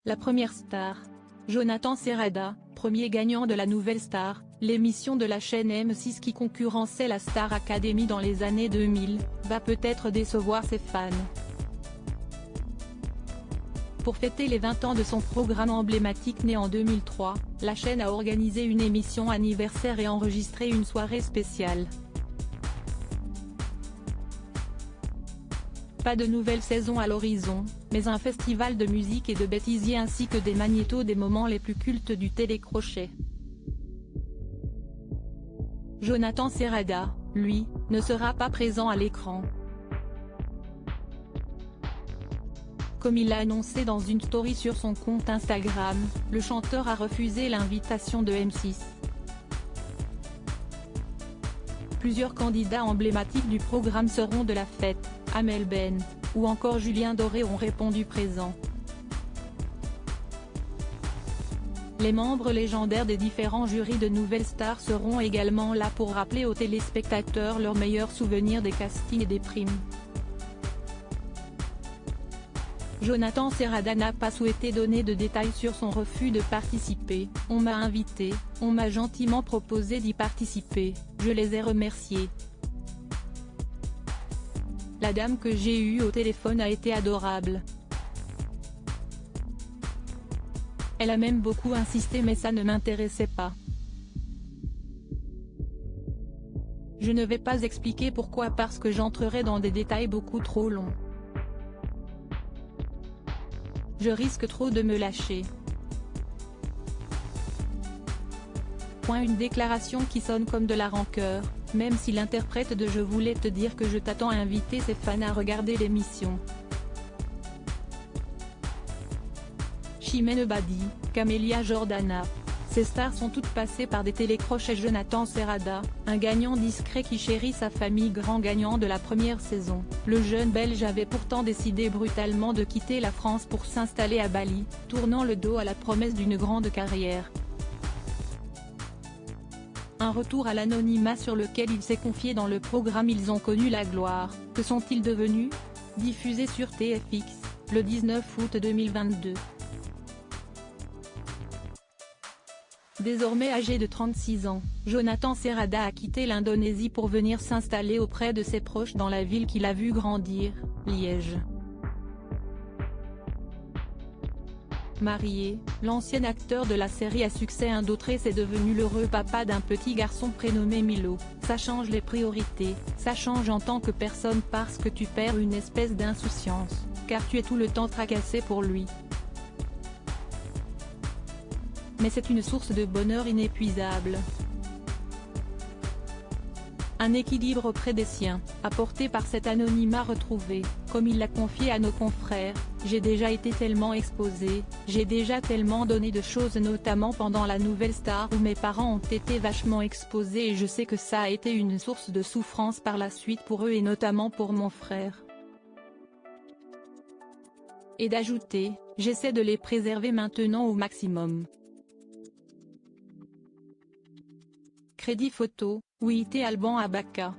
La première star. Jonathan Serrada, premier gagnant de la Nouvelle Star, l'émission de la chaîne M6 qui concurrençait la Star Academy dans les années 2000, va peut-être décevoir ses fans. Pour fêter les 20 ans de son programme emblématique né en 2003, la chaîne a organisé une émission anniversaire et enregistré une soirée spéciale. Pas de nouvelle saison à l'horizon, mais un festival de musique et de bêtisiers ainsi que des magnétos des moments les plus cultes du télécrochet. Jonathan Serrada, lui, ne sera pas présent à l'écran. Comme il l'a annoncé dans une story sur son compte Instagram, le chanteur a refusé l'invitation de M6. Plusieurs candidats emblématiques du programme seront de la fête, Amel Bent, ou encore Julien Doré ont répondu présents. Les membres légendaires des différents jurys de Nouvelle Star seront également là pour rappeler aux téléspectateurs leurs meilleurs souvenirs des castings et des primes. Jonathan Serrada n'a pas souhaité donner de détails sur son refus de participer. « On m'a invité, on m'a gentiment proposé d'y participer, je les ai remerciés. La dame que j'ai eue au téléphone a été adorable. Elle a même beaucoup insisté mais ça ne m'intéressait pas. Je ne vais pas expliquer pourquoi parce que j'entrerai dans des détails beaucoup trop longs. Je risque trop de me lâcher. » Une déclaration qui sonne comme de la rancœur, même si l'interprète de « Je voulais te dire que je t'attends » a invité ses fans à regarder l'émission. Chimène Badi, Camélia Jordana. Ces stars sont toutes passées par des télécrochets. Jonathan Serrada, un gagnant discret qui chérit sa famille, grand gagnant de la première saison, le jeune Belge avait pourtant décidé brutalement de quitter la France pour s'installer à Bali, tournant le dos à la promesse d'une grande carrière. Un retour à l'anonymat sur lequel il s'est confié dans le programme Ils ont connu la gloire. Que sont-ils devenus? Diffusé sur TFX, le 19 août 2022. Désormais âgé de 36 ans, Jonathan Serrada a quitté l'Indonésie pour venir s'installer auprès de ses proches dans la ville qu'il a vu grandir, Liège. Marié, l'ancien acteur de la série à succès Indautresse est devenu l'heureux papa d'un petit garçon prénommé Milo. Ça change les priorités, ça change en tant que personne parce que tu perds une espèce d'insouciance, car tu es tout le temps tracassé pour lui. Mais c'est une source de bonheur inépuisable. Un équilibre auprès des siens, apporté par cet anonymat retrouvé, comme il l'a confié à nos confrères. J'ai déjà été tellement exposé, j'ai déjà tellement donné de choses notamment pendant la Nouvelle Star où mes parents ont été vachement exposés et je sais que ça a été une source de souffrance par la suite pour eux et notamment pour mon frère. Et d'ajouter, j'essaie de les préserver maintenant au maximum. Crédit photo, Ouité Alban Abaka.